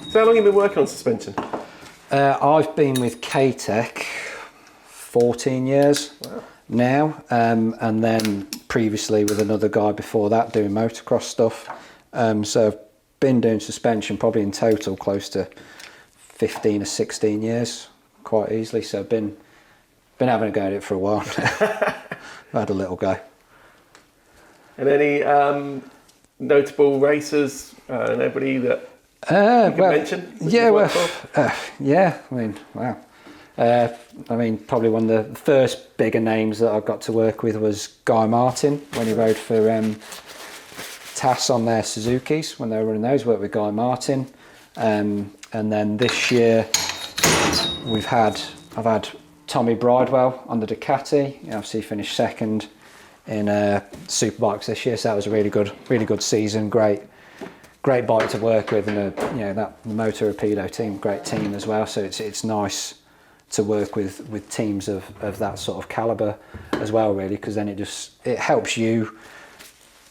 So how long have you been working on suspension? I've been with K-Tech 14 years now, and then previously with another guy before that doing motocross stuff. So I've been doing suspension probably in total close to 15 or 16 years, quite easily. So I've been having a go at it for a while now. I've had a little go. And any notable racers and everybody that you can mention? Yeah, I mean, wow. I mean, probably one of the first bigger names that I got to work with was Guy Martin when he rode for TAS on their Suzukis when they were running those. Worked with Guy Martin, and then this year I've had Tommy Bridewell on the Ducati. He obviously finished second in Superbikes this year, so that was a really good season. Great bike to work with, and that Moto Rapido team, great team as well. So it's nice to work with teams of that sort of caliber as well, really, because then it helps you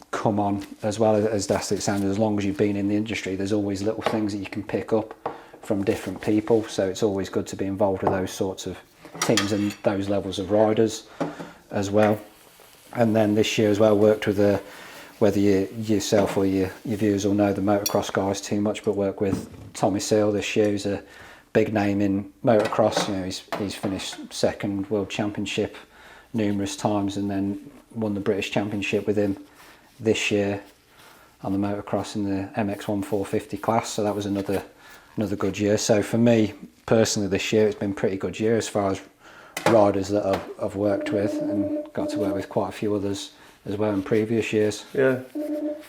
come on as well. As that's it sounds, as long as you've been in the industry, there's always little things that you can pick up from different people. So it's always good to be involved with those sorts of teams and those levels of riders as well. And then this year as well, worked with whether yourself or your viewers will know the motocross guys too much, but work with Tommy Seal this year, who's a big name in motocross. He's finished second world championship numerous times, and then won the British Championship with him this year on the motocross in the MX1 450 class. So that was another good year. So for me personally, this year it's been a pretty good year as far as riders that I've worked with, and got to work with quite a few others as well in previous years. Yeah.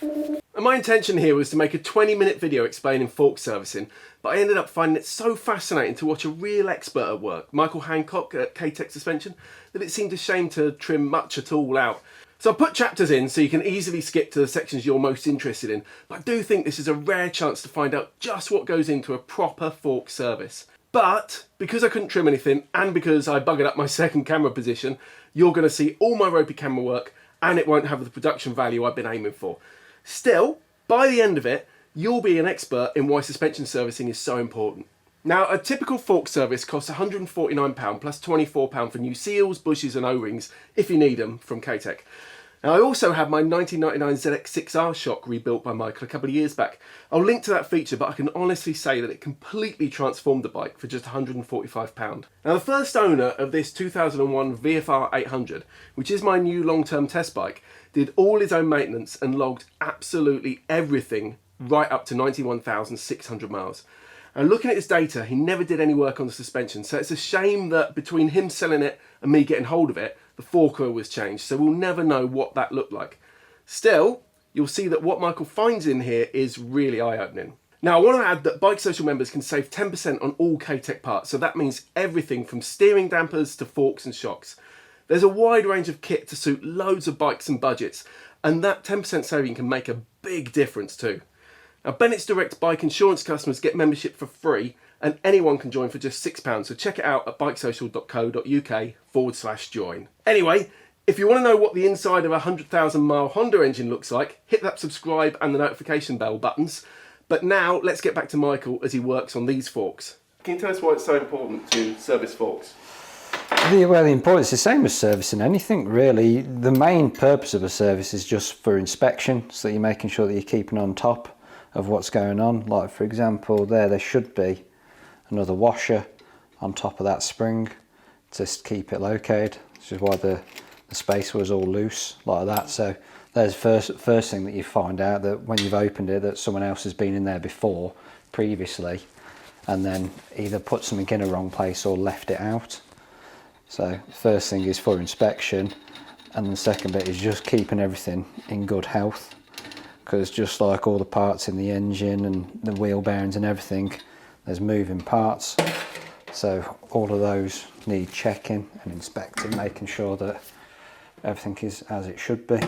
And my intention here was to make a 20-minute video explaining fork servicing, but I ended up finding it so fascinating to watch a real expert at work, Michael Hancock at K-Tech Suspension, that it seemed a shame to trim much at all out. So I put chapters in so you can easily skip to the sections you're most interested in, but I do think this is a rare chance to find out just what goes into a proper fork service. But because I couldn't trim anything, and because I buggered up my second camera position, you're going to see all my ropey camera work, and it won't have the production value I've been aiming for. Still, by the end of it, you'll be an expert in why suspension servicing is so important. Now, a typical fork service costs £149 plus £24 for new seals, bushes and O-rings, if you need them, from K-Tech. Now, I also had my 1999 ZX6R shock rebuilt by Michael a couple of years back. I'll link to that feature, but I can honestly say that it completely transformed the bike for just £145. Now, the first owner of this 2001 VFR 800, which is my new long-term test bike, did all his own maintenance and logged absolutely everything right up to 91,600 miles. And looking at his data, he never did any work on the suspension, so it's a shame that between him selling it and me getting hold of it, the fork oil was changed, so we'll never know what that looked like. Still, you'll see that what Michael finds in here is really eye-opening. Now, I want to add that Bike Social members can save 10% on all K-Tech parts, so that means everything from steering dampers to forks and shocks. There's a wide range of kit to suit loads of bikes and budgets, and that 10% saving can make a big difference too. Now, Bennett's Direct Bike Insurance customers get membership for free, and anyone can join for just £6, so check it out at bikesocial.co.uk/join. Anyway, if you want to know what the inside of a 100,000 mile Honda engine looks like, hit that subscribe and the notification bell buttons. But now, let's get back to Michael as he works on these forks. Can you tell us why it's so important to service forks? Well, the importance is the same as servicing anything, really. The main purpose of a service is just for inspection, so that you're making sure that you're keeping on top of what's going on. Like, for example, there should be another washer on top of that spring to keep it located, which is why the spacer was all loose like that. So there's first thing that you find out, that when you've opened it, that someone else has been in there before previously, and then either put something in a wrong place or left it out. So first thing is for inspection, and the second bit is just keeping everything in good health, because just like all the parts in the engine and the wheel bearings and everything, there's moving parts, so all of those need checking and inspecting, making sure that everything is as it should be.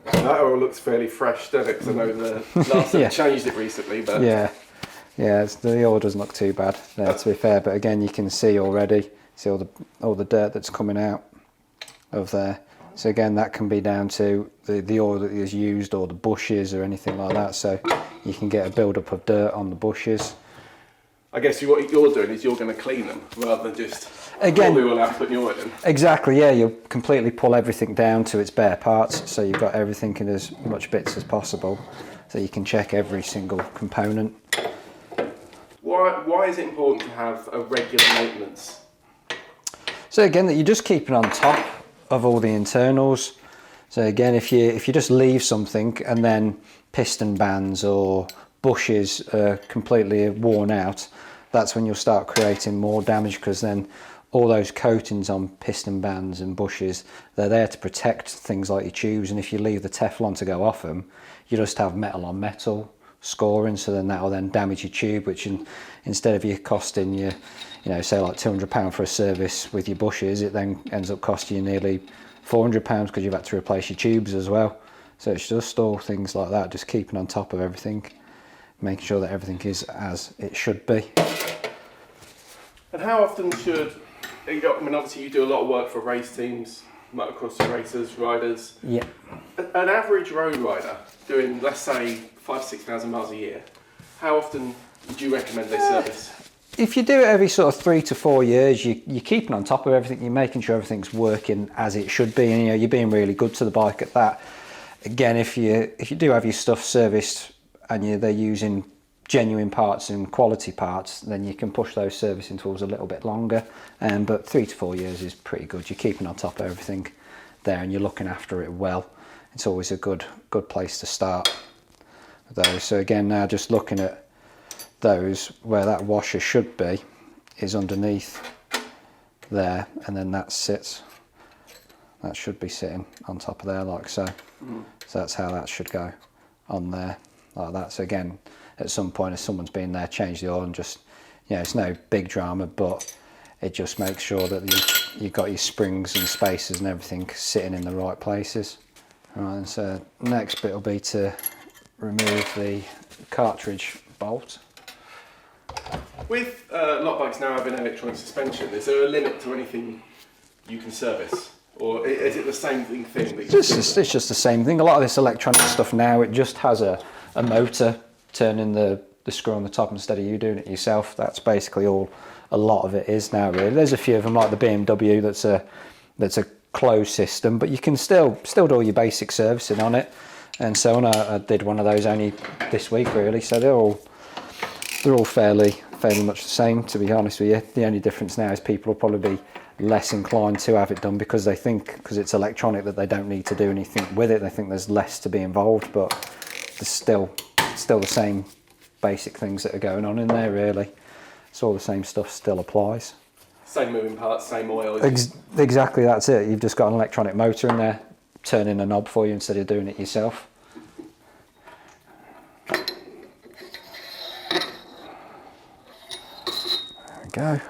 That all looks fairly fresh, doesn't it? Because I know the last time changed it recently, but yeah, the oil doesn't look too bad there, to be fair. But again, you can see already, all the dirt that's coming out of there. So again, that can be down to the oil that is used or the bushes or anything like that. So you can get a build-up of dirt on the bushes. I guess what you're doing is you're going to clean them rather than just Again, pull the oil out and put new oil in. Exactly, yeah. You'll completely pull everything down to its bare parts, so you've got everything in as much bits as possible, so you can check every single component. Why is it important to have a regular maintenance? So again, that you're just keeping on top of all the internals. So again, if you just leave something and then piston bands or bushes are completely worn out, that's when you'll start creating more damage, because then all those coatings on piston bands and bushes, they're there to protect things like your tubes, and if you leave the Teflon to go off them, you just have metal on metal scoring, so then that'll then damage your tube, which instead of you costing you, say like £200 for a service with your bushes, it then ends up costing you nearly £400 because you've had to replace your tubes as well. So it's just all things like that, just keeping on top of everything, making sure that everything is as it should be. And how often should, I mean, obviously you do a lot of work for race teams, motocross racers, riders. Yeah. An average road rider doing, let's say, 5,000-6,000 miles a year, how often do you recommend they service? If you do it every sort of 3 to 4 years, you're keeping on top of everything, you're making sure everything's working as it should be, and you're being really good to the bike at that. Again, if you do have your stuff serviced and they're using genuine parts and quality parts, then you can push those service intervals a little bit longer, but 3 to 4 years is pretty good. You're keeping on top of everything there and you're looking after it well. It's always a good place to start with those. So again, now just looking at those, where that washer should be is underneath there, and then that should be sitting on top of there like so. So that's how that should go on there like that. So again, at some point if someone's been there, change the oil, and just, it's no big drama, but it just makes sure that you've got your springs and spacers and everything sitting in the right places. Right, and so next bit will be to remove the cartridge bolt. With a lot of bikes now having electronic suspension, is there a limit to anything you can service? Or is it the same thing that you It's just the same thing. A lot of this electronic stuff now, it just has a motor turning the screw on the top instead of you doing it yourself. That's basically all a lot of it is now, really. There's a few of them like the BMW that's a closed system, but you can still do all your basic servicing on it. And so on, I did one of those only this week, really. So they're all fairly much the same, to be honest with you. The only difference now is people will probably be less inclined to have it done because they think, because it's electronic, that they don't need to do anything with it. They think there's less to be involved, but there's still the same basic things that are going on in there, really. So all the same stuff still applies. Same moving parts, same oil. Exactly, that's it. You've just got an electronic motor in there turning a knob for you instead of doing it yourself. There we go.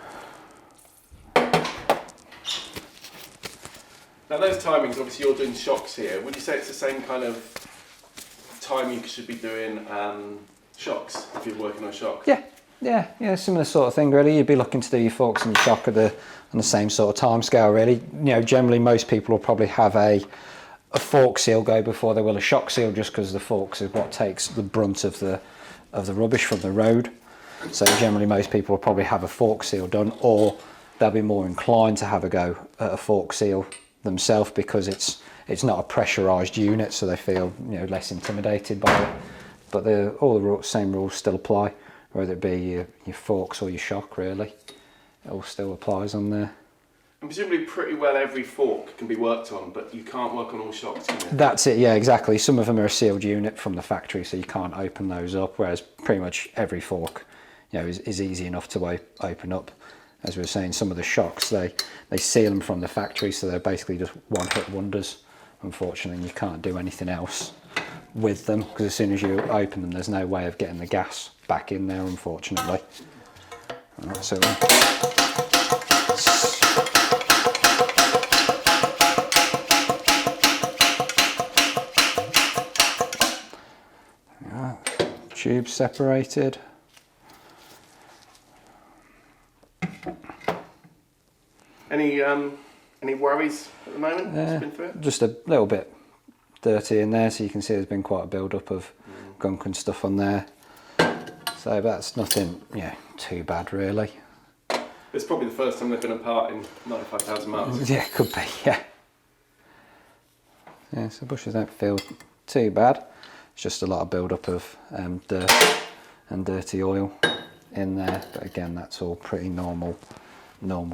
Now those timings, obviously you're doing shocks here. Would you say it's the same kind of time you should be doing shocks if you're working on shocks? Yeah, similar sort of thing, really. You'd be looking to do your forks and your shock on the same sort of time scale, really. Generally most people will probably have a fork seal go before they will a shock seal, just because the forks is what takes the brunt of the rubbish from the road. So generally most people will probably have a fork seal done, or they'll be more inclined to have a go at a fork seal themselves because it's not a pressurised unit, so they feel less intimidated by it. But all the same rules still apply, whether it be your forks or your shock, really. It all still applies on there. And presumably pretty well every fork can be worked on, but you can't work on all shocks, can you? That's it, yeah, exactly. Some of them are a sealed unit from the factory, so you can't open those up, whereas pretty much every fork is easy enough to open up. As we were saying, some of the shocks, they seal them from the factory, so they're basically just one-hit wonders, unfortunately, and you can't do anything else with them, because as soon as you open them, there's no way of getting the gas back in there, unfortunately. All right, so tube separated. Any Any worries at the moment? Just been through it? Just a little bit dirty in there, so you can see there's been quite a build-up of gunk and stuff on there. So that's nothing, too bad really. It's probably the first time they've been apart in 95,000 miles. Yeah, could be, yeah. Yeah, so bushes don't feel too bad. It's just a lot of build-up of dirt and dirty oil in there. But again, that's all pretty normal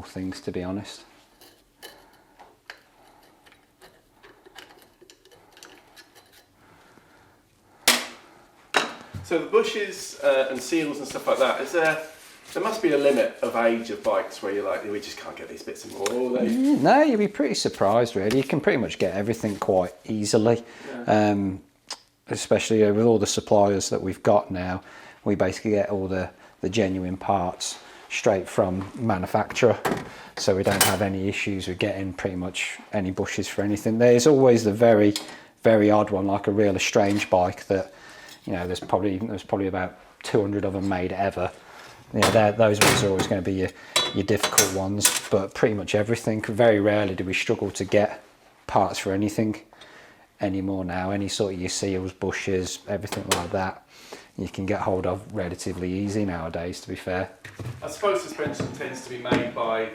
things, to be honest. So the bushes and seals and stuff like that, there must be a limit of age of bikes where you're like, we just can't get these bits anymore. No, you'd be pretty surprised really. You can pretty much get everything quite easily. Yeah. Especially with all the suppliers that we've got now, we basically get all the genuine parts straight from manufacturer. So we don't have any issues with getting pretty much any bushes for anything. There's always the very, very odd one, like a real estranged bike that, there's probably about 200 of them made ever. Those ones are always going to be your difficult ones, but pretty much everything. Very rarely do we struggle to get parts for anything anymore now. Any sort of your seals, bushes, everything like that, you can get hold of relatively easy nowadays, to be fair. I suppose suspension tends to be made by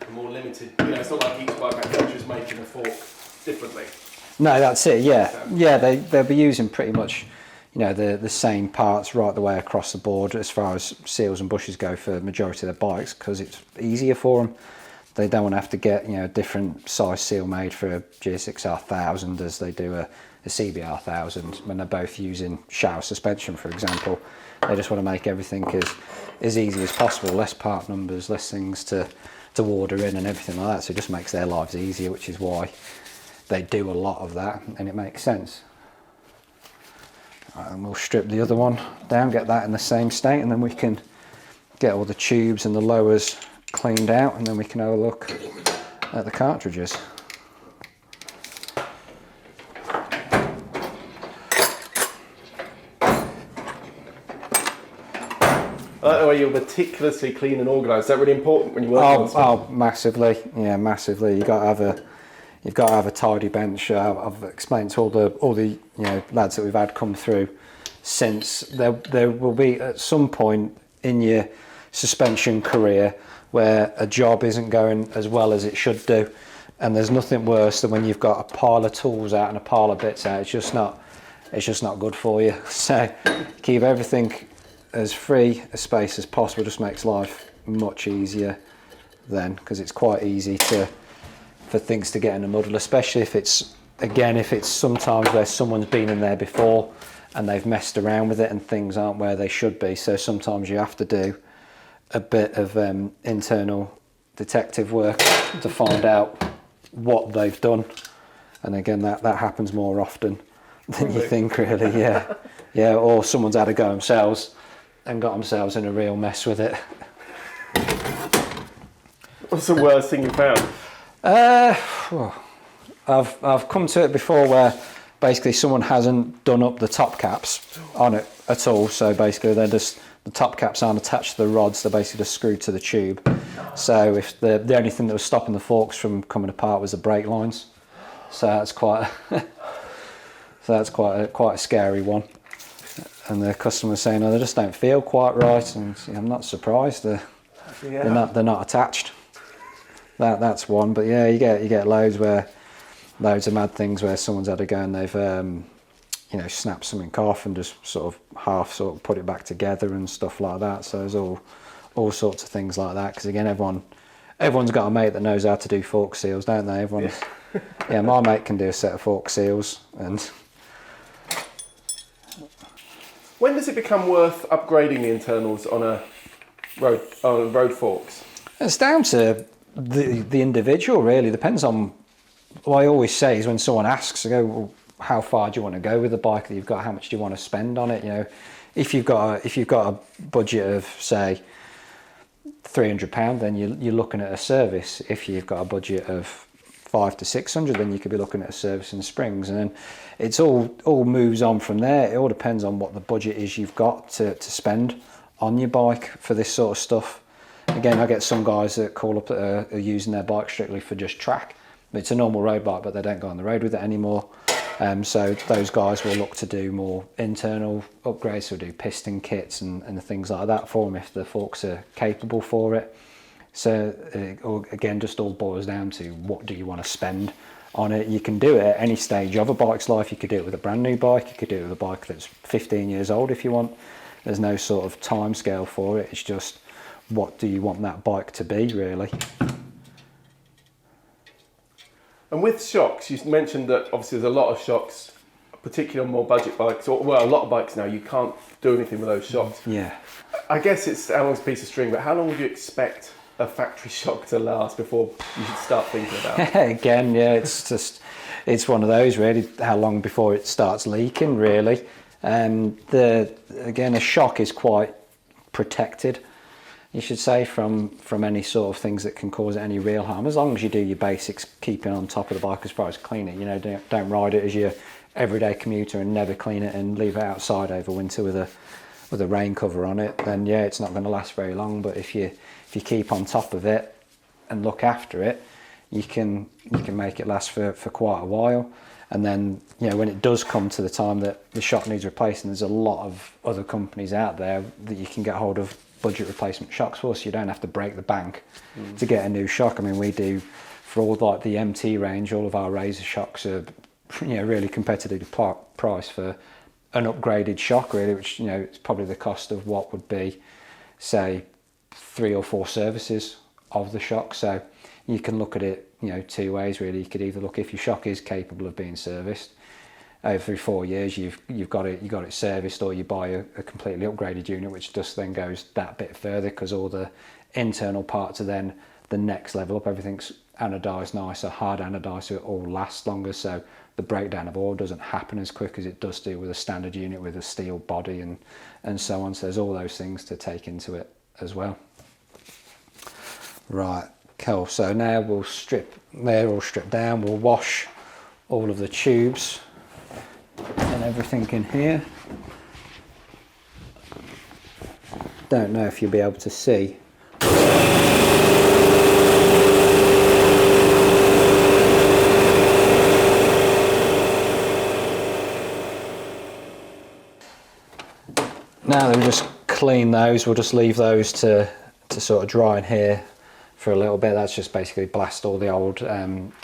a more limited, it's not like each bike manufacturer is making a fork differently. No, that's it, yeah. They'll be using pretty much the same parts right the way across the board as far as seals and bushes go for the majority of their bikes, because it's easier for them. They don't want to have to get a different size seal made for a GSX-R 1000 as they do a CBR 1000 when they're both using shower suspension, for example. They just want to make everything as easy as possible, less part numbers, less things to order in and everything like that. So it just makes their lives easier, which is why they do a lot of that, and it makes sense. And we'll strip the other one down, get that in the same state, and then we can get all the tubes and the lowers cleaned out, and then we can have a look at the cartridges. I like the way you're meticulously clean and organised. Is that really important when you work on stuff? Oh, massively. Yeah, massively. You've got to have a tidy bench. I've explained to all the lads that we've had come through since. There will be at some point in your suspension career where a job isn't going as well as it should do, and there's nothing worse than when you've got a pile of tools out and a pile of bits out. It's just not good for you. So keep everything as free a space as possible. Just makes life much easier then, because it's quite easy for things to get in a muddle, especially if it's sometimes where someone's been in there before and they've messed around with it and things aren't where they should be. So sometimes you have to do a bit of internal detective work to find out what they've done, and again that happens more often than you think, really. Yeah, or someone's had a go themselves and got themselves in a real mess with it. What's the worst thing you found? I've come to it before where basically someone hasn't done up the top caps on it at all. So basically the top caps aren't attached to the rods, they're basically just screwed to the tube. So if the only thing that was stopping the forks from coming apart was the brake lines. So that's quite a scary one. And the customer's saying, they just don't feel quite right, and I'm not surprised. They're not attached. That's one, but yeah, you get loads of mad things where someone's had a go and they've snapped something off and just sort of put it back together and stuff like that. So there's all sorts of things like that, because again, everyone's got a mate that knows how to do fork seals, don't they? My mate can do a set of fork seals. And when does it become worth upgrading the internals on road forks? It's down to the individual, really. Depends on what I always say is when someone asks, I go, well, how far do you want to go with the bike that you've got? How much do you want to spend on it? If you've got a budget of say £300, then you're looking at a service. If you've got a budget of 500 to 600, then you could be looking at a service and springs, and then it's all moves on from there. It all depends on what the budget is you've got to spend on your bike for this sort of stuff. Again, I get some guys that call up that are using their bike strictly for just track. It's a normal road bike, but they don't go on the road with it anymore. So those guys will look to do more internal upgrades, so do piston kits and things like that for them if the forks are capable for it. So again, just all boils down to what do you want to spend on it. You can do it at any stage of a bike's life. You could do it with a brand new bike, you could do it with a bike that's 15 years old if you want. There's no sort of time scale for it. It's just what do you want that bike to be, really. And with shocks, you mentioned that obviously there's a lot of shocks, particularly on more budget bikes, or well, a lot of bikes now, you can't do anything with those shocks. Yeah. I guess it's how long's a piece of string, but how long would you expect a factory shock to last before you should start thinking about it? Again, yeah, it's one of those really, how long before it starts leaking, really. Again, a shock is quite protected, you should say, from any sort of things that can cause any real harm, as long as you do your basics, keeping on top of the bike as far as cleaning. You know, don't ride it as your everyday commuter and never clean it and leave it outside over winter with a rain cover on it. Then yeah, it's not going to last very long. But if you keep on top of it and look after it, you can make it last for quite a while. And then, you know, when it does come to the time that the shock needs replacing, there's a lot of other companies out there that you can get hold of budget replacement shocks for, so you don't have to break the bank to get a new shock. I mean, we do, for all like the MT range, all of our Razor shocks are, you know, really competitively priced for an upgraded shock, really, which, you know, it's probably the cost of what would be, say, 3 or 4 services of the shock. So you can look at it, you know, 2 ways really. You could either look, if your shock is capable of being serviced, every 4 years you've got it serviced, or you buy a completely upgraded unit, which just then goes that bit further, because all the internal parts are then the next level up. Everything's anodised nicer, hard anodised, so it all lasts longer, so the breakdown of oil doesn't happen as quick as it does do with a standard unit with a steel body and so on. So there's all those things to take into it as well. Right, cool. So now they're all stripped down. We'll wash all of the tubes and everything in here. Don't know if you'll be able to see. Now that we just clean those, we'll just leave those to sort of dry in here for a little bit. That's just basically blast all the old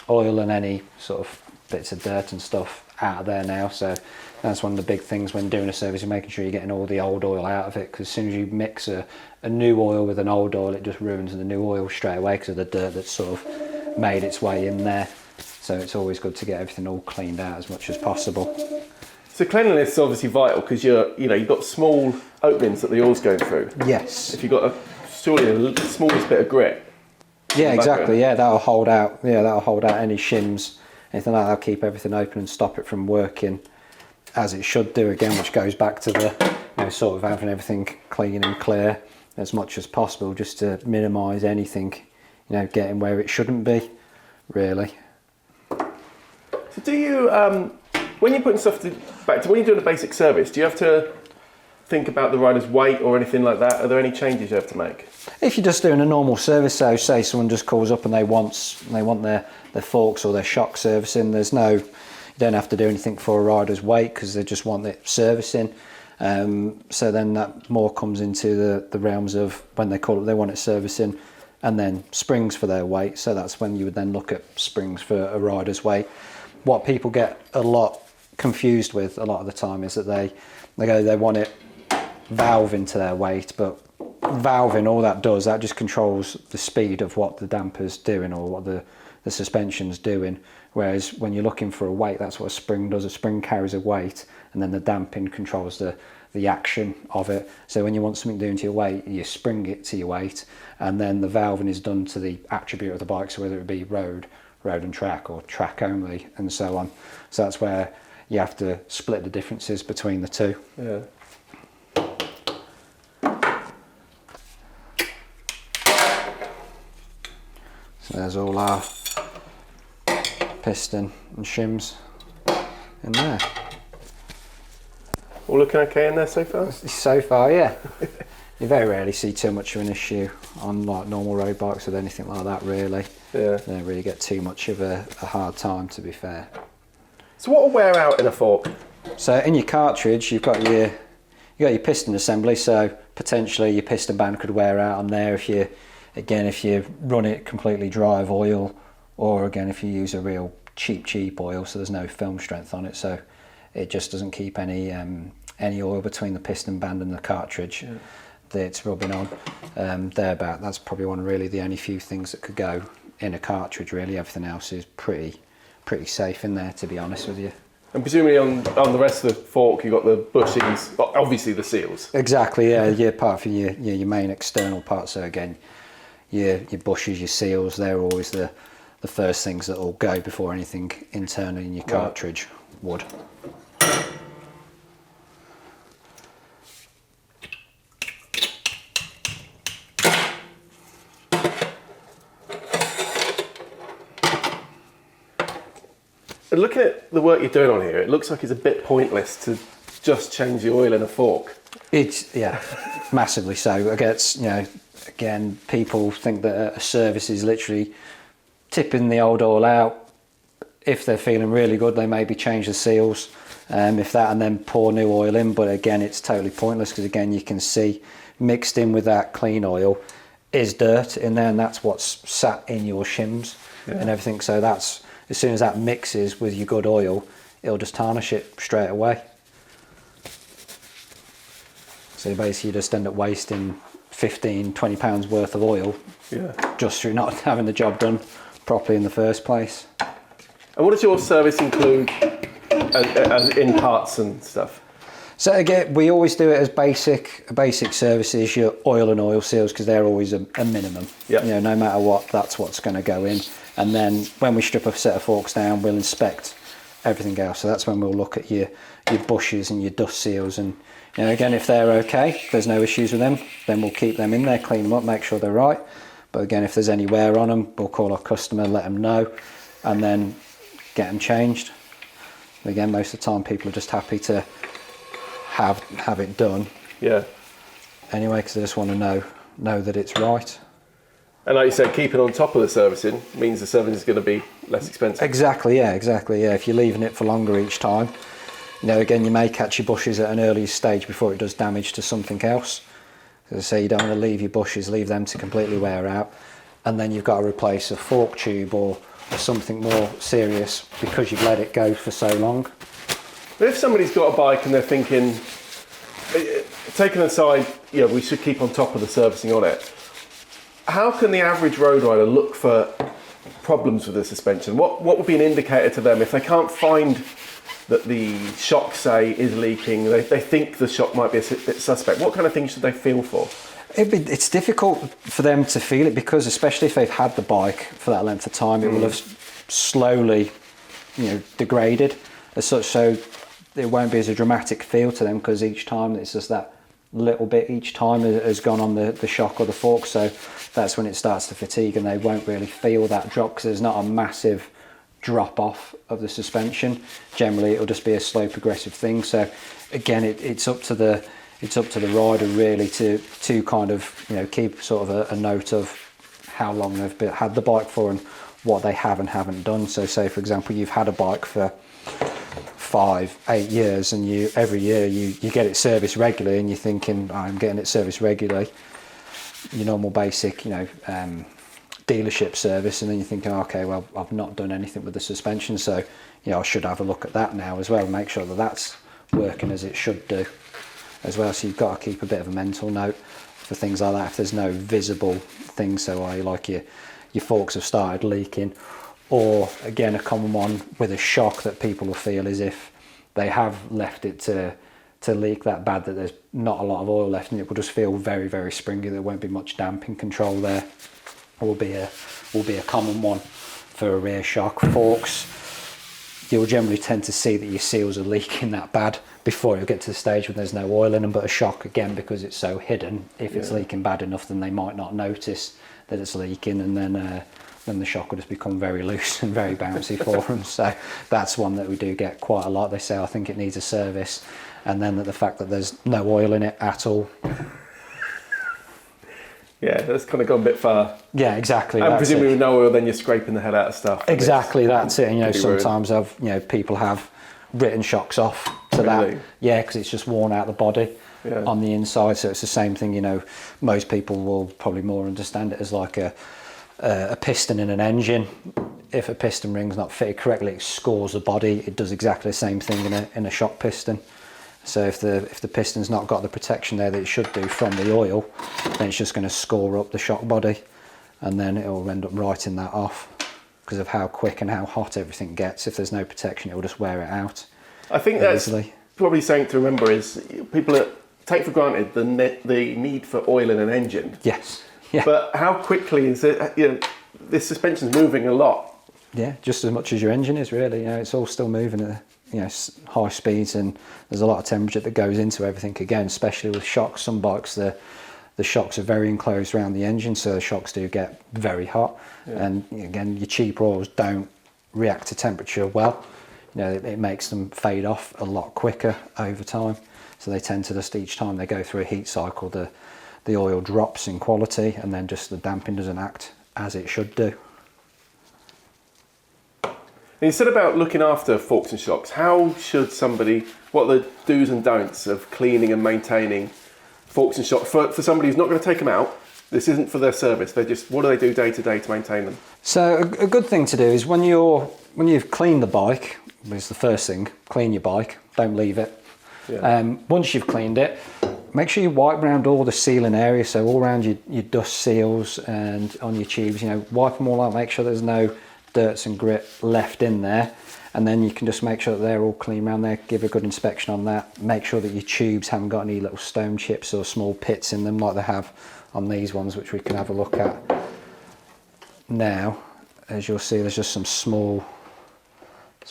oil and any sort of bits of dirt and stuff out of there now. So that's one of the big things when doing a service, is making sure you're getting all the old oil out of it, because as soon as you mix a new oil with an old oil, it just ruins the new oil straight away because of the dirt that's sort of made its way in there. So it's always good to get everything all cleaned out as much as possible. So cleanliness is obviously vital, because you've got small openings that the oil's going through. Yes. If you've got surely the smallest bit of grit. Yeah, exactly. Yeah, that'll hold out. Yeah, that'll hold out any shims, anything like that. That'll keep everything open and stop it from working as it should do again, which goes back to the, you know, sort of having everything clean and clear as much as possible, just to minimise anything, you know, getting where it shouldn't be, really. So do you, when you're putting stuff when you're doing a basic service, do you have to think about the rider's weight or anything like that? Are there any changes you have to make? If you're just doing a normal service, so say someone just calls up and they want their forks or their shock servicing, you don't have to do anything for a rider's weight, because they just want it servicing. So then that more comes into the realms of when they call it, they want it servicing, and then springs for their weight. So that's when you would then look at springs for a rider's weight. What people get a lot confused with a lot of the time is that they want it valve into their weight, but valving, all that does, that just controls the speed of what the damper's doing or what the suspension's doing. Whereas when you're looking for a weight, that's what a spring does. A spring carries a weight, and then the damping controls the action of it. So when you want something doing to your weight, you spring it to your weight, and then the valving is done to the attribute of the bike, so whether it be road and track, or track only, and so on. So that's where you have to split the differences between the two. Yeah. So there's all our piston and shims in there. All looking okay in there so far? So far, yeah. You very rarely see too much of an issue on like normal road bikes with anything like that, really. Yeah. They don't really get too much of a hard time, to be fair. So what will wear out in a fork? So in your cartridge, you've got your piston assembly, so potentially your piston band could wear out on there if you run it completely dry of oil, or again if you use a real cheap oil, so there's no film strength on it, so it just doesn't keep any oil between the piston band and the cartridge that it's rubbing on. That's probably really the only few things that could go in a cartridge, really. Everything else is pretty safe in there, to be honest with you. And presumably on the rest of the fork you've got the bushings, obviously the seals. Exactly, yeah. Apart from your main external parts, so again your bushes, your seals, they're always the first things that will go before anything internally in your cartridge would. And looking at the work you're doing on here, it looks like it's a bit pointless to just change the oil in a fork. It's massively so. Again, people think that a service is literally tipping the old oil out. If they're feeling really good, they maybe change the seals, and then pour new oil in. But again, it's totally pointless, because again, you can see mixed in with that clean oil is dirt in there, and that's what's sat in your shims and everything. So that's, as soon as that mixes with your good oil, it'll just tarnish it straight away. So basically you just end up wasting 15-20 pounds worth of oil just through not having the job done properly in the first place. And what does your service include as in parts and stuff? So again, we always do it as basic services, your oil and oil seals, because they're always a minimum. Yep. No matter what, that's what's going to go in. And then when we strip a set of forks down, we'll inspect everything else. So that's when we'll look at your bushes and your dust seals, and again, if they're okay, there's no issues with them, then we'll keep them in there, clean them up, make sure they're right. But again, if there's any wear on them, we'll call our customer, let them know, and then get them changed. Again, most of the time people are just happy to have it done. Yeah. Anyway, because they just want to know that it's right. And like you said, keeping on top of the servicing means the service is going to be less expensive. Exactly. If you're leaving it for longer each time, again, you may catch your bushes at an early stage before it does damage to something else. As I say, you don't want to leave your bushes, leave them to completely wear out, and then you've got to replace a fork tube or something more serious because you've let it go for so long. But if somebody's got a bike and they're thinking, taken aside, we should keep on top of the servicing on it, how can the average road rider look for problems with the suspension? What would be an indicator to them if they can't find that the shock, say, is leaking, they think the shock might be a bit suspect? What kind of things should they feel for? It's difficult for them to feel it, because especially if they've had the bike for that length of time, it will have slowly degraded as such, so it won't be as a dramatic feel to them, because each time it's just that little bit each time has gone on the shock or the fork, so that's when it starts to fatigue, and they won't really feel that drop because there's not a massive drop off of the suspension. Generally it'll just be a slow progressive thing. So again, it's up to the rider really to kind of keep sort of a note of how long they've had the bike for and what they have and haven't done. So say for example you've had a bike for 5-8 years, and every year you get it serviced regularly, and you're thinking, I'm getting it serviced regularly, your normal basic dealership service, and then you're thinking, okay, well, I've not done anything with the suspension, so I should have a look at that now as well, make sure that that's working as it should do as well. So you've got to keep a bit of a mental note for things like that if there's no visible things. So like your forks have started leaking, or again, a common one with a shock that people will feel is if they have left it to leak that bad that there's not a lot of oil left, and it will just feel very, very springy. There won't be much damping control there. Will be a common one for a rear shock. Forks, you'll generally tend to see that your seals are leaking that bad before you get to the stage when there's no oil in them. But a shock, again, because it's so hidden, if it's leaking bad enough, then they might not notice that it's leaking, and then the shock will just become very loose and very bouncy for them. So that's one that we do get quite a lot. They say, I think it needs a service, and then the fact that there's no oil in it at all. Yeah, that's kind of gone a bit far. Yeah, exactly. And presumably with no oil, then you're scraping the hell out of stuff. Exactly, that's it. And, you know, ruined. sometimes people have written shocks off to that. Yeah, because it's just worn out the body on the inside. So it's the same thing. You know, most people will probably more understand it as like a piston in an engine. If a piston ring's not fitted correctly, it scores the body. It does exactly the same thing in a shock piston. So if the piston's not got the protection there that it should do from the oil, then it's just going to score up the shock body, and then it will end up writing that off because of how quick and how hot everything gets. If there's no protection, it will just wear it out. I think that's probably something to remember is people take for granted the need for oil in an engine. Yes. Yeah. But how quickly is it? You know, this suspension's moving a lot. Yeah, just as much as your engine is really. You know, it's all still moving at high speeds, and there's a lot of temperature that goes into everything again, especially with shocks. Some bikes, the shocks are very enclosed around the engine, so the shocks do get very hot. And again, your cheap oils don't react to temperature well. You know, it makes them fade off a lot quicker over time. So they tend to just, each time they go through a heat cycle, the oil drops in quality, and then just the damping doesn't act as it should do. And you said about looking after forks and shocks. How should somebody, what are the do's and don'ts of cleaning and maintaining forks and shocks for somebody who's not going to take them out? This isn't for their service. They're just, what do they do day to day to maintain them? So a good thing to do is when you've cleaned the bike, which is the first thing, clean your bike, don't leave it. Once you've cleaned it, make sure you wipe around all the sealing areas, so all around your dust seals and on your tubes, wipe them all out, make sure there's no dirts and grit left in there, and then you can just make sure that they're all clean around there. Give a good inspection on that, make sure that your tubes haven't got any little stone chips or small pits in them like they have on these ones, which we can have a look at now. As you'll see, there's just some small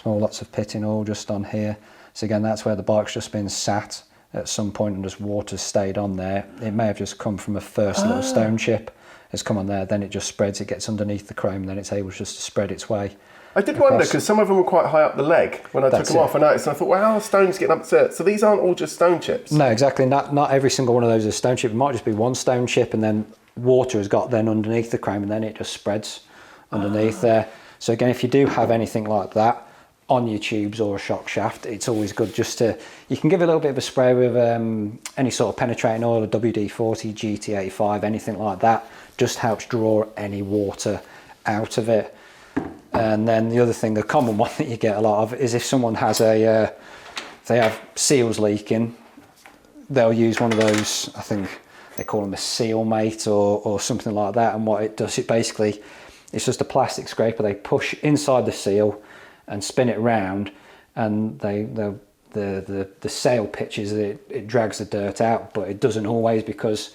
lots of pitting all just on here. So again, that's where the bike's just been sat at some point and just water's stayed on there. It may have just come from a first little stone chip, has come on there, then it just spreads, it gets underneath the chrome, then it's able just to spread its way. I did wonder, because some of them were quite high up the leg. When I took them off, I noticed, and I thought, well, how are stones getting up to it? So these aren't all just stone chips? No, exactly. Not every single one of those is stone chip. It might just be one stone chip, and then water has got then underneath the chrome, and then it just spreads underneath there. So again, if you do have anything like that on your tubes or a shock shaft, it's always good just to, you can give it a little bit of a spray with any sort of penetrating oil, a WD-40, GT85, anything like that. Just helps draw any water out of it. And then the other thing, the common one that you get a lot of is if someone has if they have seals leaking, they'll use one of those, I think they call them a seal mate or something like that. And what it does, it's just a plastic scraper. They push inside the seal and spin it round, and the sail pitches it, it drags the dirt out, but it doesn't always, because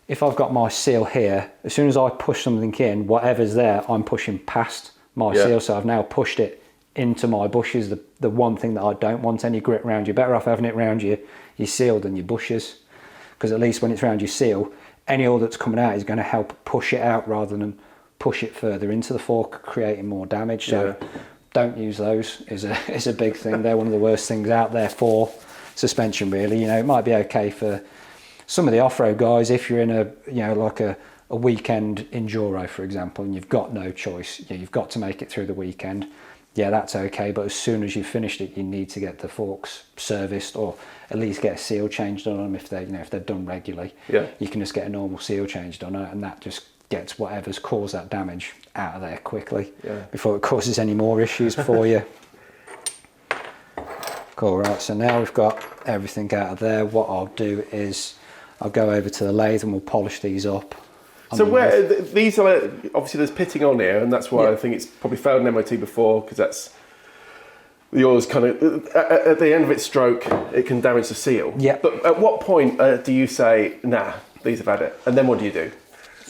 if I've got my seal here, as soon as I push something in, whatever's there, I'm pushing past my seal. So I've now pushed it into my bushes. The one thing that I don't want any grit around. You're better off having it around your seal than your bushes, because at least when it's around your seal, any oil that's coming out is going to help push it out rather than push it further into the fork, creating more damage. So don't use those is a big thing. They're one of the worst things out there for suspension, really. It might be okay for some of the off-road guys if you're in a weekend enduro, for example, and you've got no choice, you've got to make it through the weekend. Yeah, that's okay, but as soon as you've finished it, you need to get the forks serviced, or at least get a seal changed on them if they're done regularly. You can just get a normal seal changed on it, and that just gets whatever's caused that damage out of there quickly before it causes any more issues for you. Cool, right, so now we've got everything out of there. What I'll do is I'll go over to the lathe and we'll polish these up. So where these are, obviously there's pitting on here, and that's why I think it's probably failed an MOT before, because that's the oil's kind of at the end of its stroke, it can damage the seal. But at what point do you say, nah, these have had it, and then what do you do?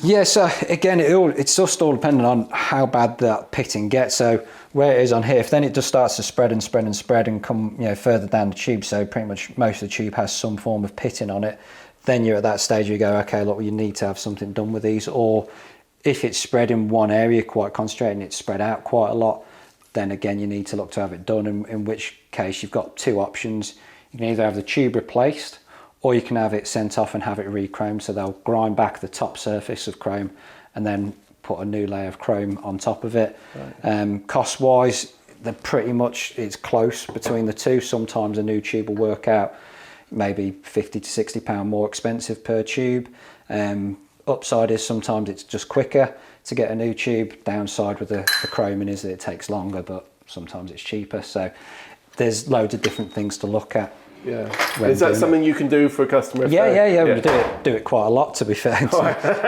Yeah, so again, it's just all dependent on how bad that pitting gets. So where it is on here, if then it just starts to spread and spread and spread and come further down the tube, so pretty much most of the tube has some form of pitting on it, then you're at that stage you go, okay, look, you need to have something done with these. Or if it's spread in one area quite concentrated and it's spread out quite a lot, then again you need to look to have it done, in which case you've got two options. You can either have the tube replaced, or you can have it sent off and have it re-chromed, so they'll grind back the top surface of chrome and then put a new layer of chrome on top of it. Right. Cost wise, they're pretty much, it's close between the two. Sometimes a new tube will work out maybe 50 to 60 pound more expensive per tube. Upside is sometimes it's just quicker to get a new tube. Downside with the chroming is that it takes longer, but sometimes it's cheaper. So there's loads of different things to look at. Yeah. Is that something you can do for a customer? Yeah. We do it quite a lot, to be fair.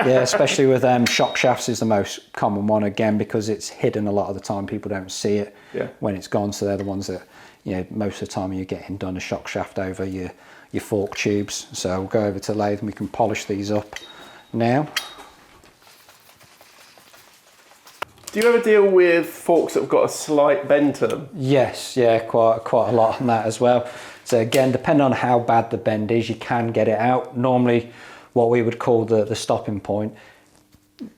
Yeah, especially with shock shafts is the most common one, again, because it's hidden a lot of the time. People don't see it when it's gone, so they're the ones that, you know, most of the time you're getting done a shock shaft over your fork tubes. So we'll go over to the lathe and we can polish these up now. Do you ever deal with forks that have got a slight bend to them? Yes, yeah, quite a lot on that as well. So again, depending on how bad the bend is, you can get it out. Normally, what we would call the stopping point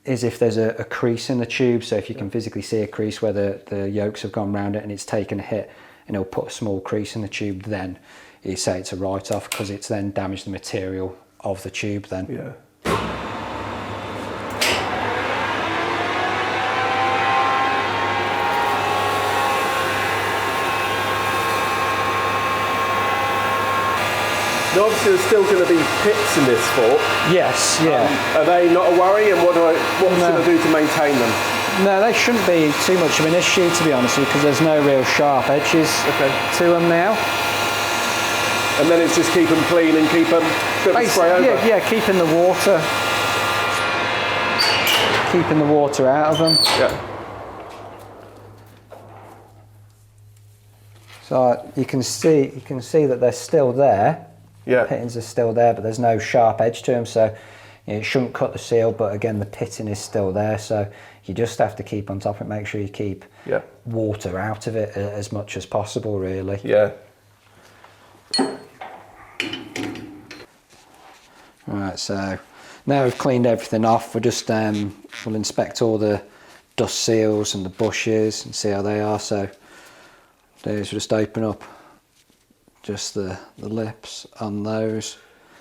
is if there's a crease in the tube. So if you can physically see a crease where the yolks have gone round it and it's taken a hit, and it'll put a small crease in the tube, then you say it's a write-off, because it's then damaged the material of the tube then. Yeah. Now obviously there's still going to be pits in this fork. Yes, yeah. Are they not a worry, and what should I do to maintain them? No, they shouldn't be too much of an issue, to be honest with you, because there's no real sharp edges to them now. And then it's just keep them clean and keep them spray over? Yeah, keeping the water out of them. Yeah. So you can see that they're still there. Yeah. The pittings are still there, but there's no sharp edge to them, so you know, it shouldn't cut the seal, but again, the pitting is still there, so you just have to keep on top of it, make sure you keep water out of it as much as possible, really. Yeah. Right, so now we've cleaned everything off, we'll just we'll inspect all the dust seals and the bushes and see how they are. So those just open up just the lips on those.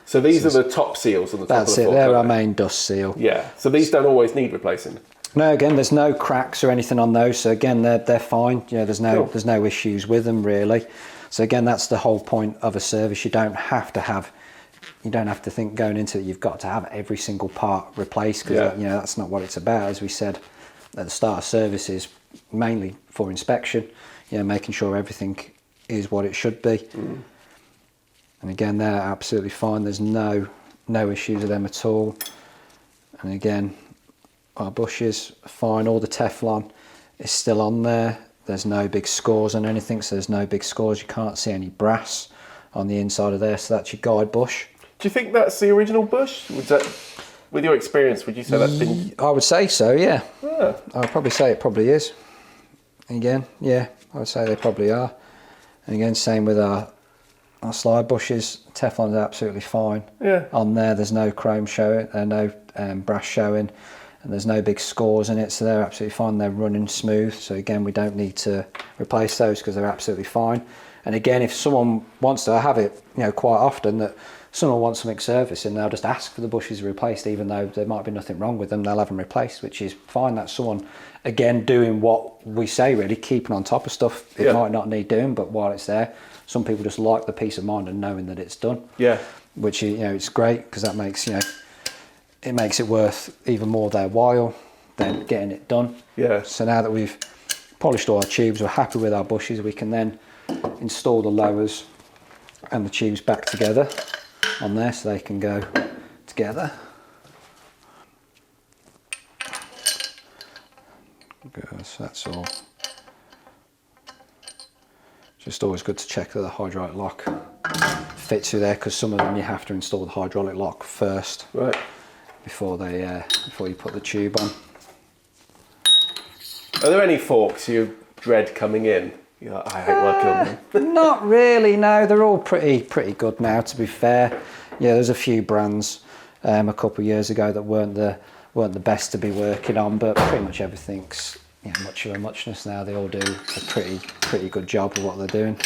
So these are the top seals on the top of the fork? That's it, they're our main dust seal. Yeah, so these don't always need replacing? No, again, there's no cracks or anything on those, so again, they're fine. You know, there's no issues with them, really. So again, that's the whole point of a service. You don't have to think going into it you've got to have every single part replaced, because you know, that's not what it's about. As we said at the start, of service is mainly for inspection, you know, making sure everything is what it should be. And again, they're absolutely fine. There's no issues with them at all. And again, our bushes are fine. All the Teflon is still on there. There's no big scores on anything, so there's no big scores. You can't see any brass on the inside of there, so that's your guide bush. Do you think that's the original bush? With your experience, would you say that's been... I would say so, yeah. I'd probably say it probably is. Again, yeah, I would say they probably are. And again, same with our slide bushes. Teflon's absolutely fine. Yeah. On there, there's no chrome showing, no brass showing, and there's no big scores in it, so they're absolutely fine. They're running smooth, so again, we don't need to replace those because they're absolutely fine. And again, if someone wants to have it, you know, quite often that someone wants something servicing, they'll just ask for the bushes replaced, even though there might be nothing wrong with them. They'll have them replaced, which is fine. That's someone, again, doing what we say, really, keeping on top of stuff. It might not need doing, but while it's there, some people just like the peace of mind and knowing that it's done. Yeah. Which, you know, it's great, because that makes, you know, it makes it worth even more their while than getting it done. Yeah. So now that we've polished all our tubes, we're happy with our bushes, we can then install the lowers and the tubes back together on there, so they can go together. Good, so that's all. Just always good to check that the hydraulic lock fits through there, because some of them you have to install the hydraulic lock first, right, before you put the tube on. Are there any forks you dread coming in? You're like, I hate working on them. Not really, no. They're all pretty good now, to be fair. Yeah, there's a few brands a couple of years ago that weren't the best to be working on, but pretty much everything's, you know, much of a muchness now. They all do a pretty good job of what they're doing.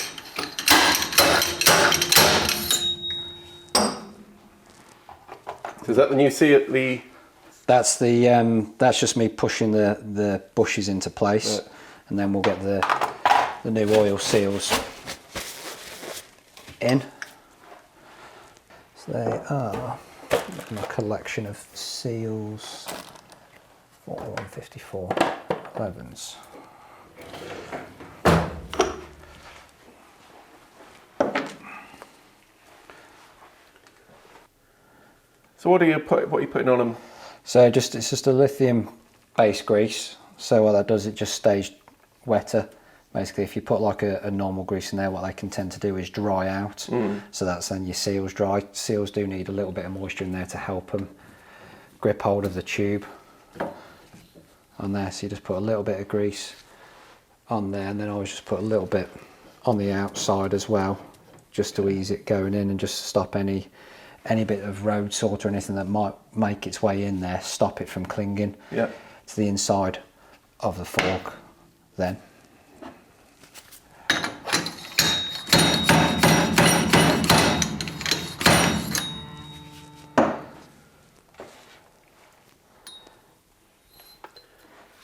So is that the new seal? That's just me pushing the bushes into place, right. And then we'll get the new oil seals in. So they are a collection of seals, 4154 11s. So what are you putting on them? So it's just a lithium base grease. So what that does, it just stays wetter. Basically, if you put like a normal grease in there, what they can tend to do is dry out. So that's then your seals dry. Seals do need a little bit of moisture in there to help them grip hold of the tube on there. So you just put a little bit of grease on there, and then I always just put a little bit on the outside as well, just to ease it going in and just stop any bit of road salt or anything that might make its way in there, stop it from clinging to the inside of the fork then.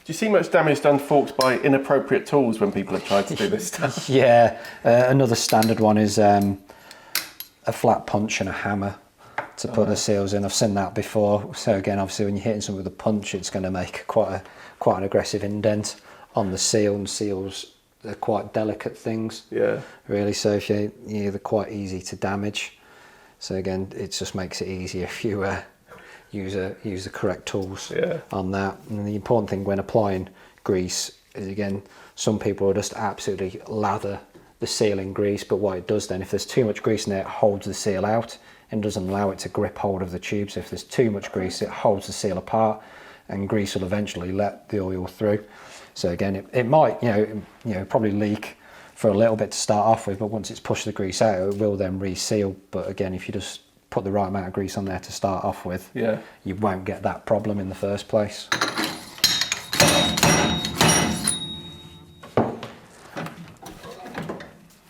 Do you see much damage done to forks by inappropriate tools when people have tried to do this stuff? Yeah, another standard one is a flat punch and a hammer to put the seals in. I've seen that before. So again, obviously when you're hitting something with a punch, it's going to make quite an aggressive indent on the seal, and seals, they're quite delicate things. Yeah. Really, so if they're quite easy to damage. So again, it just makes it easier if you use the correct tools on that. And the important thing when applying grease is, again, some people will just absolutely lather the seal in grease, but what it does then, if there's too much grease in there, it holds the seal out and doesn't allow it to grip hold of the tube. So if there's too much grease, it holds the seal apart, and grease will eventually let the oil through. So again, it might probably leak for a little bit to start off with, but once it's pushed the grease out, it will then reseal. But again, if you just put the right amount of grease on there to start off with, you won't get that problem in the first place.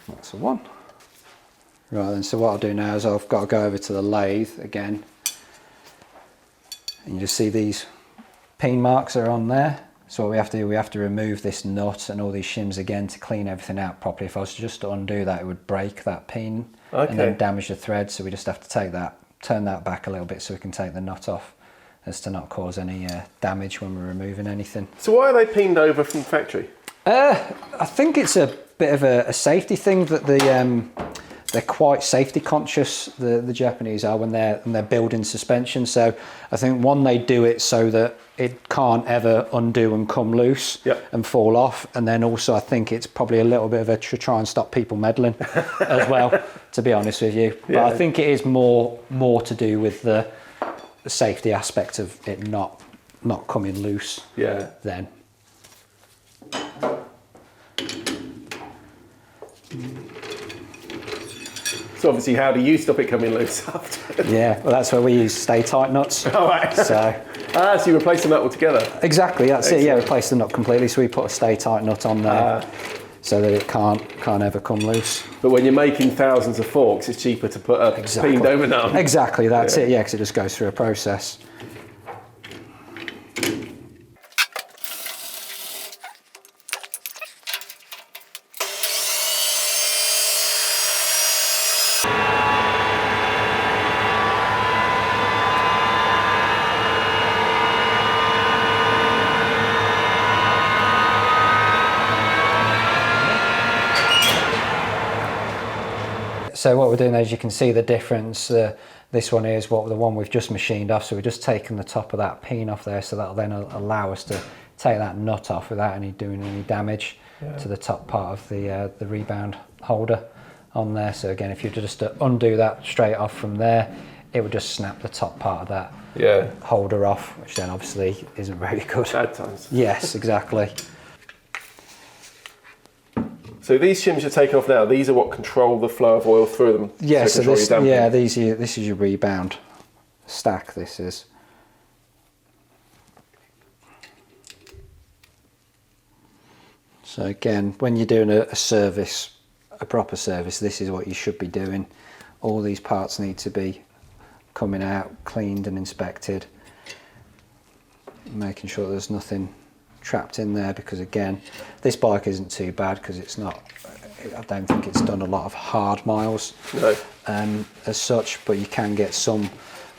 That's the one. Right then, so what I'll do now is I've got to go over to the lathe again, and you just see these peen marks are on there. So what we have to do, we have to remove this nut and all these shims again to clean everything out properly. If I was just to undo that, it would break that peen and then damage the thread. So we just have to take that, turn that back a little bit so we can take the nut off, as to not cause any damage when we're removing anything. So why are they peened over from the factory? I think it's a bit of a safety thing that they're quite safety conscious, the Japanese are, when they're building suspension. So I think one, they do it so that it can't ever undo and come loose and fall off. And then also I think it's probably a little bit of to try and stop people meddling as well, to be honest with you. But I think it is more to do with the safety aspect of it not coming loose then. So obviously, how do you stop it coming loose after? Yeah, well, that's where we use stay tight nuts. All right. So you replace the nut altogether? Exactly, that's it. Yeah, replace the nut completely. So we put a stay tight nut on there so that it can't ever come loose. But when you're making thousands of forks, it's cheaper to put a peened over nut on. Exactly, that's it. Yeah, because it just goes through a process. So what we're doing, as you can see the difference, this one is the one we've just machined off, so we've just taken the top of that peen off there, so that'll then allow us to take that nut off without doing any damage to the top part of the rebound holder on there. So again, if you just undo that straight off from there, it would just snap the top part of that holder off, which then obviously isn't very good. Bad times. Yes, exactly. So these shims you're taking off now, these are what control the flow of oil through them? Yeah, so this is your rebound stack, this is. So again, when you're doing a service, a proper service, this is what you should be doing. All these parts need to be coming out, cleaned and inspected, making sure there's nothing trapped in there, because again, this bike isn't too bad because it's not, I don't think it's done a lot of hard miles as such, but you can get some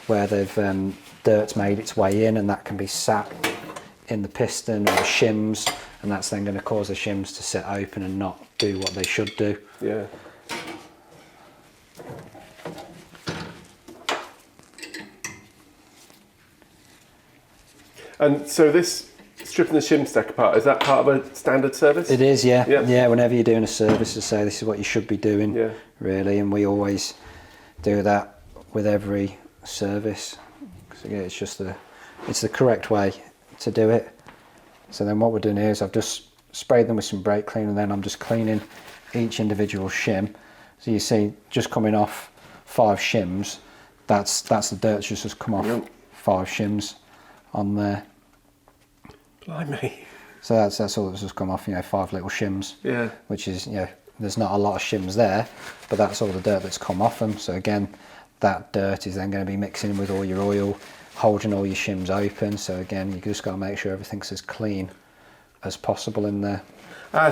where they've dirt's made its way in, and that can be sat in the piston or the shims, and that's then going to cause the shims to sit open and not do what they should do. Yeah. And so this stripping the shim stack apart, is that part of a standard service? It is, yeah. Yeah. Yeah, whenever you're doing a service, to say this is what you should be doing, Yeah. really, and we always do that with every service. Because again, it's the correct way to do it. So then what we're doing here is I've just sprayed them with some brake cleaner, and then I'm just cleaning each individual shim. So you see, just coming off 5 shims, that's the dirt just come off 5 shims on there. Blimey. So that's all that's just come off, 5 little shims. Yeah. Which is, there's not a lot of shims there, but that's all the dirt that's come off them. So again, that dirt is then going to be mixing with all your oil, holding all your shims open. So again, you just got to make sure everything's as clean as possible in there.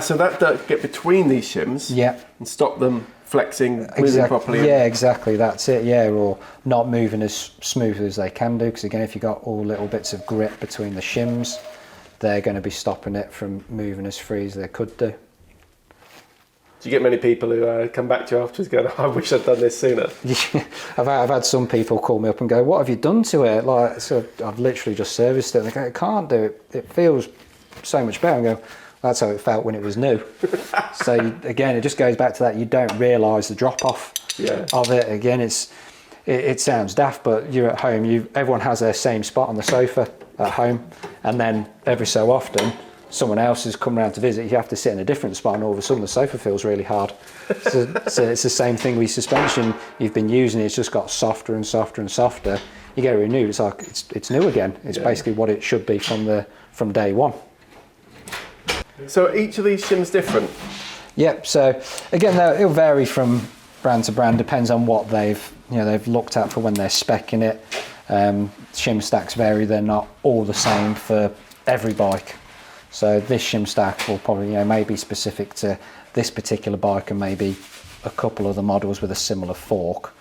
So that dirt can get between these shims, Yeah. and stop them flexing, moving properly. Yeah, exactly. That's it. Yeah, or not moving as smooth as they can do. Because again, if you've got all little bits of grip between the shims, they're going to be stopping it from moving as free as they could do. Do you get many people who come back to you afterwards going, I wish I'd done this sooner? Yeah, I've had some people call me up and go, what have you done to it? Like, so I've literally just serviced it. And they go, it can't do it. It feels so much better. And I go, that's how it felt when it was new. So again, it just goes back to that. You don't realise the drop off of it. Again, it sounds daft, but you're at home. Everyone has their same spot on the sofa at home, and then every so often someone else has come around to visit. You have to sit in a different spot, and all of a sudden the sofa feels really hard. So it's the same thing with suspension. You've been using it; it's just got softer and softer and softer. You get it renewed, it's like it's new again. It's basically what it should be from day one. So each of these shims different? Yep. So again, it'll vary from brand to brand. Depends on what they've looked at for when they're speccing it. Shim stacks vary. They're not all the same for every bike. So this shim stack will probably maybe specific to this particular bike, and maybe a couple of the models with a similar fork.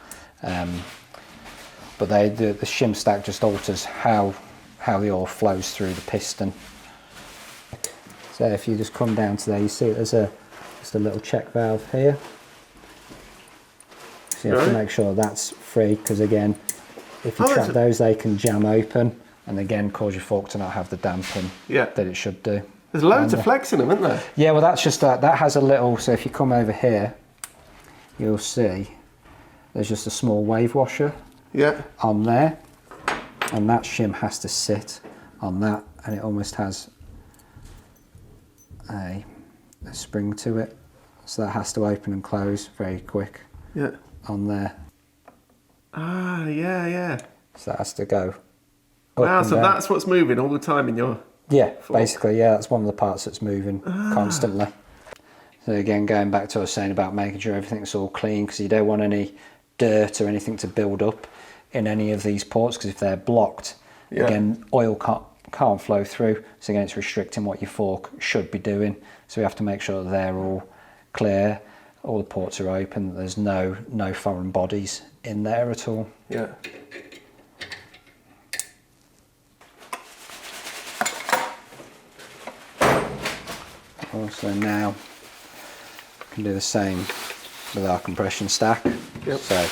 But the shim stack just alters how the oil flows through the piston. So if you just come down to there, you see there's just a little check valve here. So you have to make sure that's free, because again, if you trap those, they can jam open and again cause your fork to not have the damping that it should do. There's loads of flex in them, isn't there? Yeah, well that's just that has a little, so if you come over here, you'll see there's just a small wave washer on there, and that shim has to sit on that, and it almost has a spring to it, so that has to open and close very quick on there. So that has to go up. Wow, so down. that's what's moving all the time in your fork. Basically, that's one of the parts that's moving constantly. So again, going back to what I was saying about making sure everything's all clean, because you don't want any dirt or anything to build up in any of these ports, because if they're blocked, again, oil can't flow through, so again it's restricting what your fork should be doing. So we have to make sure that they're all clear, all the ports are open, that there's no foreign bodies in there at all. Yeah. Also now we can do the same with our compression stack. So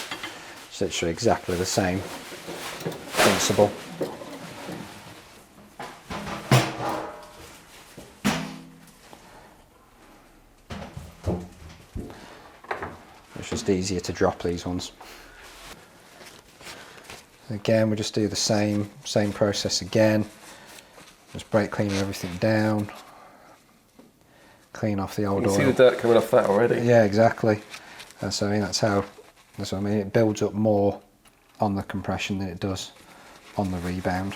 it's literally exactly the same principle. It's just easier to drop these ones. Again, we just do the same process again. Just brake cleaning everything down. Clean off the old oil. You can see the dirt coming off that already. Yeah, exactly. So I mean that's what I mean. It builds up more on the compression than it does on the rebound.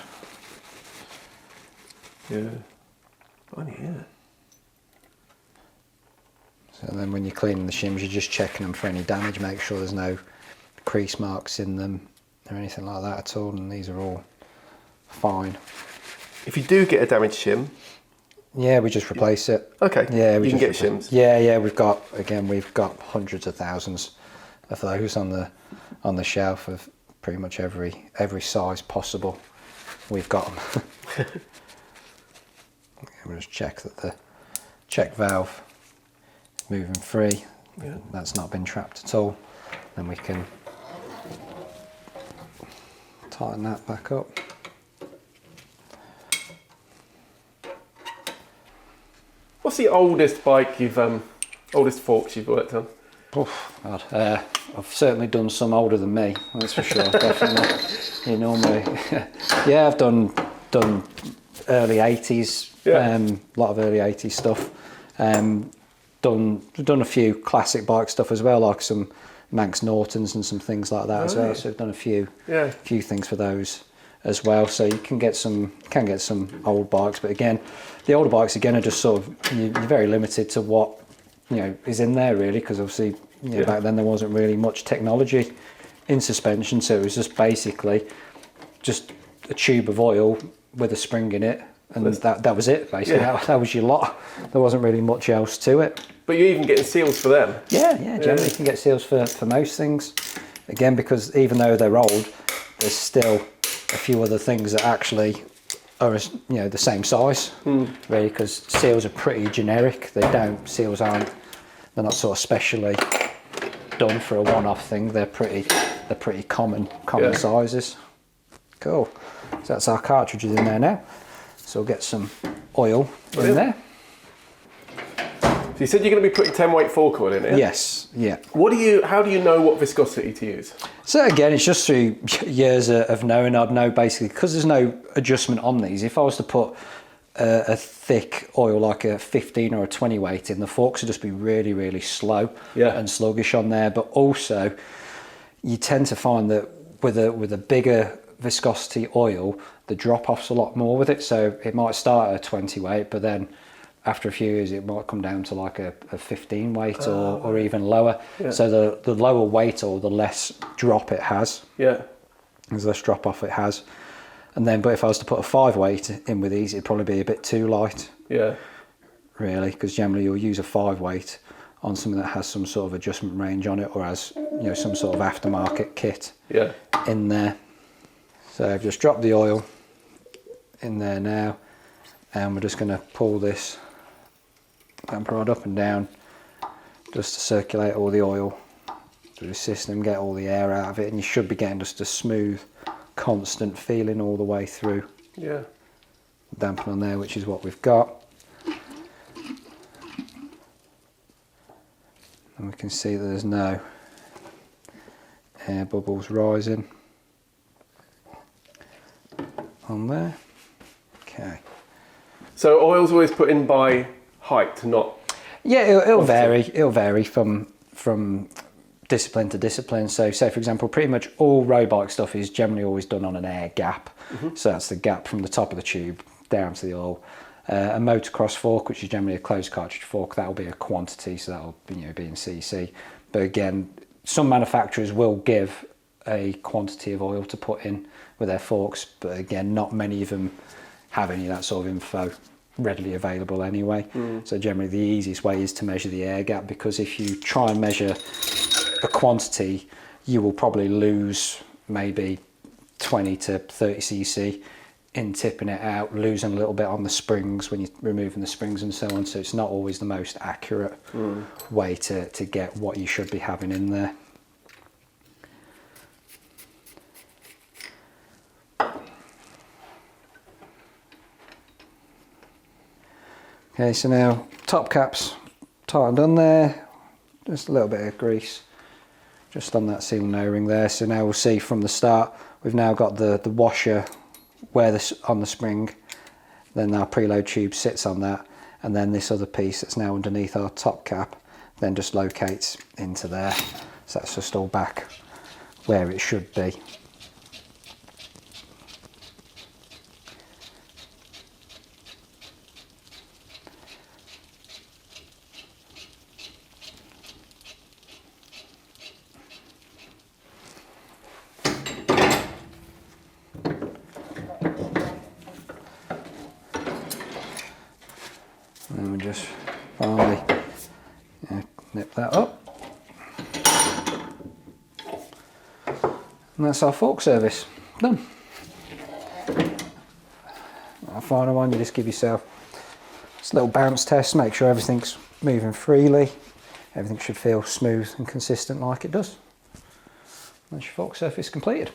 Yeah. Funny, yeah. So then when you're cleaning the shims, you're just checking them for any damage, make sure there's no crease marks in them, or anything like that at all, and these are all fine. If you do get a damaged shim, yeah, we just replace it. Okay. Yeah, you can get shims. Yeah, we've got hundreds of thousands of those on the shelf of pretty much every size possible. We've got them. We'll just check that the check valve is moving free. Yeah. That's not been trapped at all. Then we can tighten that back up. What's the oldest bike oldest forks you've worked on? Oof, God. I've certainly done some older than me, that's for sure. Definitely. Normally, yeah, I've done early 80s, a lot of early 80s stuff. Done a few classic bike stuff as well, like some Manx Nortons and some things like that as well. So I've done a few things for those as well. So you can get some old bikes, but again, the older bikes again are just sort of you're very limited to what is in there really, because obviously back then there wasn't really much technology in suspension, so it was just basically just a tube of oil with a spring in it, and that was it basically. That was your lot. There wasn't really much else to it. But you're even getting seals for them? Generally you can get seals for most things, again, because even though they're old, there's still a few other things that actually are the same size, really, because seals are pretty generic. Seals aren't, they're not sort of specially done for a one-off thing. They're pretty common sizes. Cool. So that's our cartridges in there now. So we'll get some oil in there. So you said you're going to be putting 10 weight fork oil in it? Yes, yeah. How do you know what viscosity to use? So again, it's just through years of knowing. I'd know basically, because there's no adjustment on these, if I was to put a thick oil like a 15 or a 20 weight in, the forks would just be really, really slow and sluggish on there. But also, you tend to find that with a bigger viscosity oil, the drop-off's a lot more with it. So it might start at a 20 weight, but then after a few years it might come down to like a 15 weight or even lower. So the lower weight oil, the less drop it has. There's less drop off it has. And then, but if I was to put a 5 weight in with these, it'd probably be a bit too light. Really, because generally you'll use a 5 weight on something that has some sort of adjustment range on it, or has some sort of aftermarket kit in there. So I've just dropped the oil in there now, and we're just going to pull this damper rod up and down just to circulate all the oil through the system, get all the air out of it, and you should be getting just a smooth, constant feeling all the way through. Dampen on there, which is what we've got. And we can see that there's no air bubbles rising on there. Okay. So oil's always put in by height, not... Yeah, it'll vary. It'll vary from discipline to discipline. So say, for example, pretty much all road bike stuff is generally always done on an air gap. So that's the gap from the top of the tube down to the oil. A motocross fork, which is generally a closed cartridge fork, that'll be a quantity, so that'll be in cc. But again, some manufacturers will give a quantity of oil to put in with their forks, but again, not many of them have any of that sort of info readily available anyway. So generally the easiest way is to measure the air gap, because if you try and measure a quantity, you will probably lose maybe 20 to 30 cc in tipping it out, losing a little bit on the springs when you're removing the springs and so on. So it's not always the most accurate way to get what you should be having in there. Okay, so now top cap's tightened on there, just a little bit of grease just on that seal and O-ring there. So now we'll see from the start, we've now got the washer on the spring, then our preload tube sits on that, and then this other piece that's now underneath our top cap then just locates into there. So that's just all back where it should be. And we just finally nip that up. And that's our fork service done. Our final one, you just give yourself this little bounce test, make sure everything's moving freely. Everything should feel smooth and consistent like it does. That's your fork surface completed.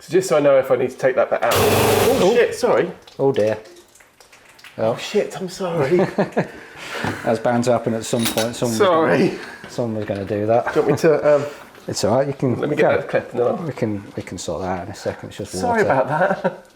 So just so I know if I need to take that bit out. Oh shit, sorry. Oh dear. Oh shit, I'm sorry. That's bound to happen at some point. Sorry. Someone was going to do that. Do you want me to... It's alright, you can... Let me get that clip and then we can sort that out in a second. It's just water. Sorry about that.